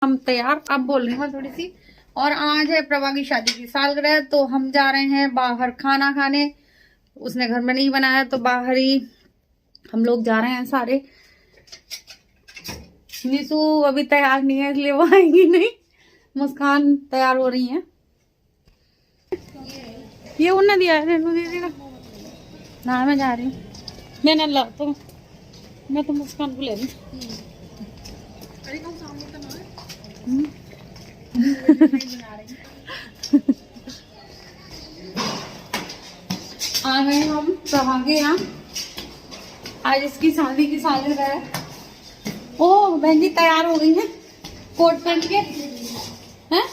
हम तैयार, अब बोल रही हूँ थोड़ी सी। और आज है प्रभा की शादी की सालगिरह, तो हम जा रहे हैं बाहर खाना खाने। उसने घर में नहीं बनाया तो बाहर ही हम लोग जा रहे हैं सारे। निशु अभी तैयार नहीं है इसलिए वो आएंगी नहीं। मुस्कान तैयार हो रही है। ये उन्होंने दिया है, रेनू दीदी का। ना मैं जा रही हूँ, मैंने ला तो मैं तो मुस्कान को ले रही हूँ। आ गए हम प्रभा के यहाँ। आज इसकी शादी की सालगिरह है। ओ बहन जी तैयार हो गई है कोट पहन के। हैं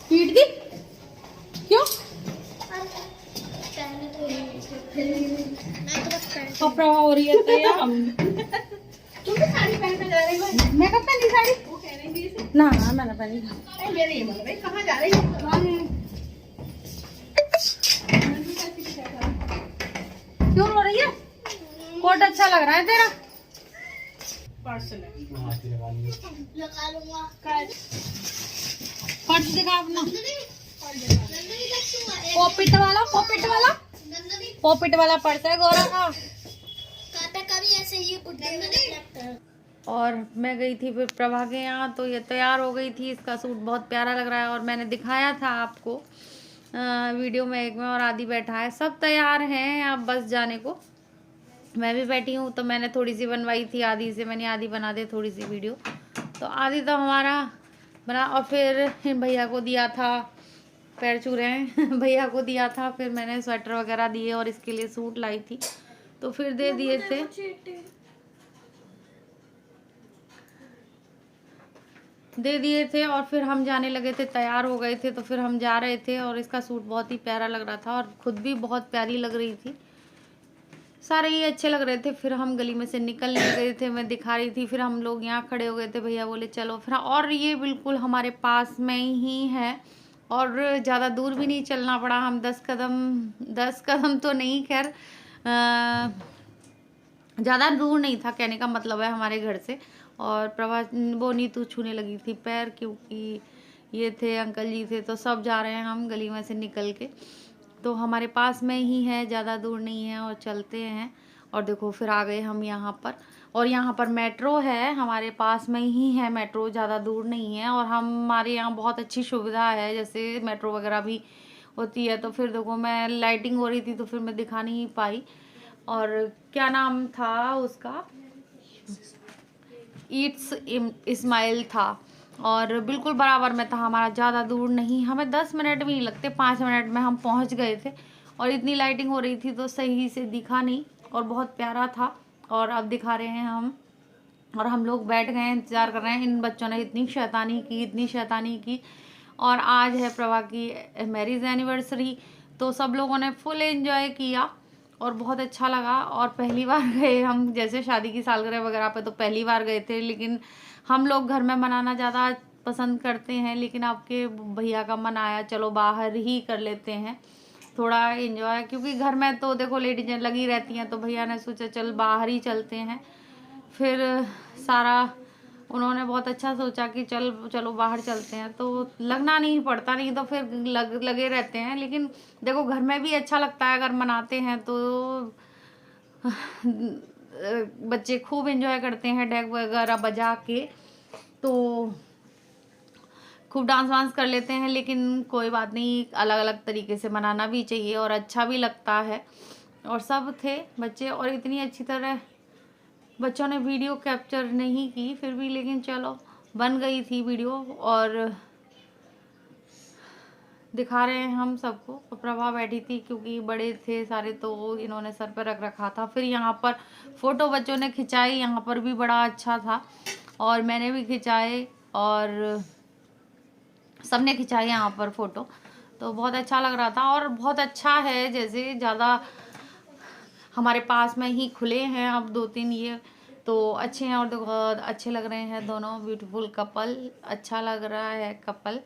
पीट दी क्यों? अब प्रभा हो रही है तैयार। तुम भी साड़ी पहन के जा रही हो? मैं कब पहनी साड़ी? वो कह रही थी ना मैंने पहनी। मेरे ये बोल रही कहाँ जा रही हो? क्यों रो रही है? कोट अच्छा लग रहा है तेरा। पर्स लगा लूंगा। पर्स दिखा अपना। पॉकेट वाला पॉकेट वाला पर्स है गौरा का। ऐसे ही और मैं गई थी फिर प्रभा के यहाँ, तो ये तैयार हो गई थी। इसका सूट बहुत प्यारा लग रहा है और मैंने दिखाया था आपको वीडियो में एक में। और आदि बैठा है, सब तैयार हैं अब बस जाने को। मैं भी बैठी हूँ तो मैंने थोड़ी सी बनवाई थी आदि से। मैंने आदि बना दे थोड़ी सी वीडियो, तो आदि तो हमारा बना। और फिर भैया को दिया था, पैर छू रहे हैं भैया को दिया था। फिर मैंने स्वेटर वगैरह दिए और इसके लिए सूट लाई थी तो फिर दे दिए थे। और फिर हम जाने लगे थे, तैयार हो गए थे तो फिर हम जा रहे थे। और इसका सूट बहुत ही प्यारा लग रहा था और खुद भी बहुत प्यारी लग रही थी। सारे ही अच्छे लग रहे थे। फिर हम गली में से निकलने गए थे, मैं दिखा रही थी। फिर हम लोग यहाँ खड़े हो गए थे, भैया बोले चलो फिर। और ये बिल्कुल हमारे पास में ही है और ज़्यादा दूर भी नहीं चलना पड़ा। हम 10 कदम तो नहीं, खैर ज़्यादा दूर नहीं था, कहने का मतलब है हमारे घर से। और प्रभा वो नीतू छूने लगी थी पैर, क्योंकि ये थे अंकल जी थे, तो सब जा रहे हैं हम गली में से निकल के। तो हमारे पास में ही है, ज़्यादा दूर नहीं है और चलते हैं। और देखो फिर आ गए हम यहाँ पर। और यहाँ पर मेट्रो है, हमारे पास में ही है मेट्रो, ज़्यादा दूर नहीं है। और हमारे यहाँ बहुत अच्छी सुविधा है, जैसे मेट्रो वगैरह भी होती है। तो फिर देखो मैं लाइटिंग हो रही थी तो फिर मैं दिखा नहीं पाई। और क्या नाम था उसका, ईट्स इस्माइल था और बिल्कुल बराबर में था हमारा, ज़्यादा दूर नहीं। हमें 10 मिनट भी नहीं लगते, 5 मिनट में हम पहुंच गए थे। और इतनी लाइटिंग हो रही थी तो सही से दिखा नहीं और बहुत प्यारा था। और अब दिखा रहे हैं हम। और हम लोग बैठ गए, इंतज़ार कर रहे हैं। इन बच्चों ने इतनी शैतानी की। और आज है प्रभा की मैरिज एनिवर्सरी, तो सब लोगों ने फुल एंजॉय किया और बहुत अच्छा लगा। और पहली बार गए हम, जैसे शादी की सालगिरह वगैरह पे तो पहली बार गए थे, लेकिन हम लोग घर में मनाना ज़्यादा पसंद करते हैं। लेकिन आपके भैया का मन आया, चलो बाहर ही कर लेते हैं थोड़ा एंजॉय, क्योंकि घर में तो देखो लेडीजें लगी रहती हैं। तो भैया ने सोचा चल बाहर ही चलते हैं। फिर सारा उन्होंने बहुत अच्छा सोचा कि चलो बाहर चलते हैं, तो लगना नहीं पड़ता, नहीं तो फिर लगे रहते हैं। लेकिन देखो घर में भी अच्छा लगता है अगर मनाते हैं तो। बच्चे खूब एंजॉय करते हैं डेक वगैरह बजा के, तो खूब डांस वांस कर लेते हैं। लेकिन कोई बात नहीं, अलग अलग तरीके से मनाना भी चाहिए और अच्छा भी लगता है। और सब थे बच्चे और इतनी अच्छी तरह बच्चों ने वीडियो कैप्चर नहीं की फिर भी, लेकिन चलो बन गई थी वीडियो और दिखा रहे हैं हम सबको। प्रभा बैठी थी क्योंकि बड़े थे सारे, तो इन्होंने सर पर रख रखा था। फिर यहाँ पर फ़ोटो बच्चों ने खिंचाई, यहाँ पर भी बड़ा अच्छा था और मैंने भी खिंचाए और सबने खिंचाई यहाँ पर फ़ोटो, तो बहुत अच्छा लग रहा था। और बहुत अच्छा है, जैसे ज़्यादा हमारे पास में ही खुले हैं अब 2-3 ये, तो अच्छे हैं। और देखो अच्छे लग रहे हैं दोनों, ब्यूटीफुल कपल, अच्छा लग रहा है कपल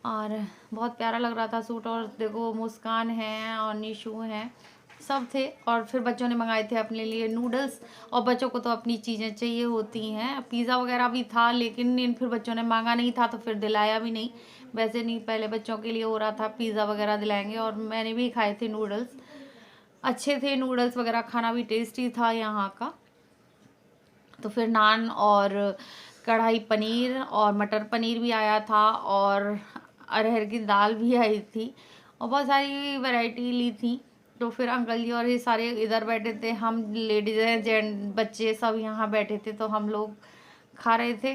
और बहुत प्यारा लग रहा था सूट। और देखो मुस्कान है और निशु है सब थे। और फिर बच्चों ने मंगाए थे अपने लिए नूडल्स, और बच्चों को तो अपनी चीज़ें चाहिए होती हैं। पिज़्ज़ा वगैरह भी था, लेकिन फिर बच्चों ने मांगा नहीं था तो फिर दिलाया भी नहीं। वैसे नहीं, पहले बच्चों के लिए हो रहा था पिज़्ज़ा वगैरह दिलाएंगे, और मैंने भी खाए थे नूडल्स, अच्छे थे नूडल्स वगैरह, खाना भी टेस्टी था यहाँ का। तो फिर नान और कढ़ाई पनीर और मटर पनीर भी आया था, और अरहर की दाल भी आई थी, और बहुत सारी वैरायटी ली थी। तो फिर अंकल जी और ये सारे इधर बैठे थे, हम लेडीज़ हैं, जेंट बच्चे सब यहाँ बैठे थे, तो हम लोग खा रहे थे।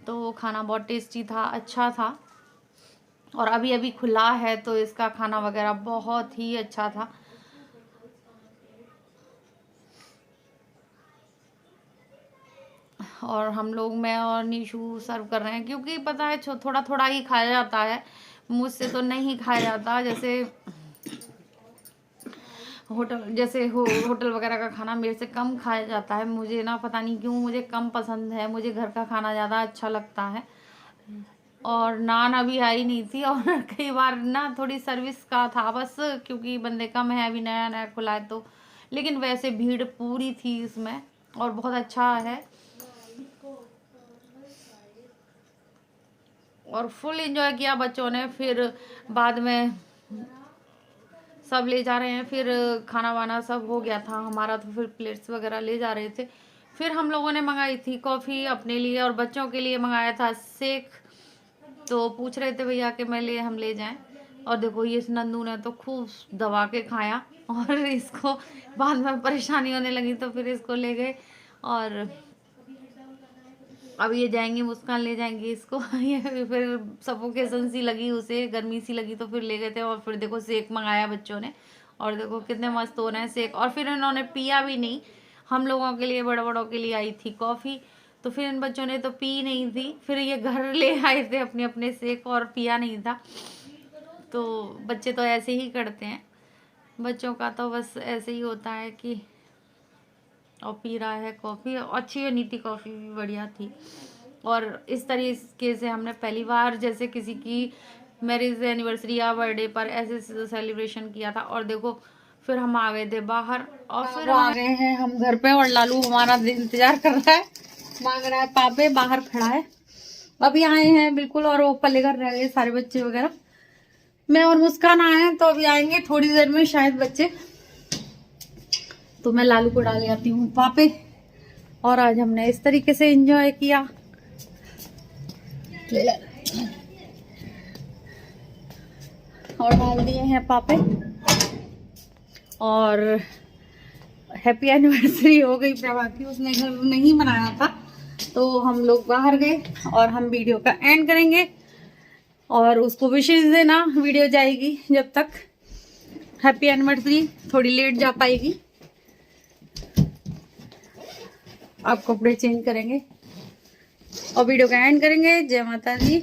तो खाना बहुत टेस्टी था, अच्छा था, और अभी अभी खुला है तो इसका खाना वगैरह बहुत ही अच्छा था। और हम लोग, मैं और निशु सर्व कर रहे हैं, क्योंकि पता है थोड़ा थोड़ा ही खाया जाता है, मुझसे तो नहीं खाया जाता। जैसे होटल वगैरह का खाना मेरे से कम खाया जाता है, मुझे ना पता नहीं क्यों मुझे कम पसंद है, मुझे घर का खाना ज़्यादा अच्छा लगता है। और नान अभी आई नहीं थी, और कई बार ना थोड़ी सर्विस का था बस, क्योंकि बंदे कम है, अभी नया नया खुला है तो। लेकिन वैसे भीड़ पूरी थी इसमें, और बहुत अच्छा है, और फुल एंजॉय किया बच्चों ने। फिर बाद में सब ले जा रहे हैं, फिर खाना वाना सब हो गया था हमारा, तो फिर प्लेट्स वगैरह ले जा रहे थे। फिर हम लोगों ने मंगाई थी कॉफ़ी अपने लिए, और बच्चों के लिए मंगाया था शेक। तो पूछ रहे थे भैया कि हम ले जाएं, और देखो ये इस नंदू ने तो खूब दबा के खाया, और इसको बाद में परेशानी होने लगी तो फिर इसको ले गए। और अब ये जाएंगी, मुस्कान ले जाएंगी इसको ये फिर सफोकेशन सी लगी उसे, गर्मी सी लगी, तो फिर ले गए थे। और फिर देखो शेक मंगाया बच्चों ने, और देखो कितने मस्त हो रहे हैं शेक। और फिर इन्होंने पिया भी नहीं, हम लोगों के लिए, बड़े बड़ों के लिए आई थी कॉफ़ी, तो फिर इन बच्चों ने तो पी नहीं थी, फिर ये घर ले आए थे अपने अपने शेक, और पिया नहीं था। तो बच्चे तो ऐसे ही करते हैं, बच्चों का तो बस ऐसे ही होता है कि, और पी रहा है कॉफ़ी, अच्छी नहीं थी कॉफ़ी, भी बढ़िया थी। और इस तरीके से हमने पहली बार जैसे किसी की मैरिज एनिवर्सरी या बर्थडे पर ऐसे सेलिब्रेशन किया था। और देखो फिर हम आ गए थे बाहर, और फिर आ गए हैं हम घर पे, और लालू हमारा इंतजार कर रहा है, मांग रहा है पापे, बाहर खड़ा है। अभी आए हैं बिल्कुल, और वो पल्ले घर रह गए सारे बच्चे वगैरह, मैं और मुस्कान आए हैं, तो अभी आएंगे थोड़ी देर में शायद बच्चे। तो मैं लालू को डाल आती हूँ पापे, और आज हमने इस तरीके से एंजॉय किया। और डाल दिए हैं पापे, और हैप्पी एनिवर्सरी हो गई प्रभा की, उसने घर नहीं मनाया था, तो हम लोग बाहर गए, और हम वीडियो का एंड करेंगे, और उसको विशेष देना, वीडियो जाएगी जब तक, हैप्पी एनिवर्सरी थोड़ी लेट जा पाएगी। आप कपड़े चेंज करेंगे और वीडियो का एंड करेंगे। जय माता दी।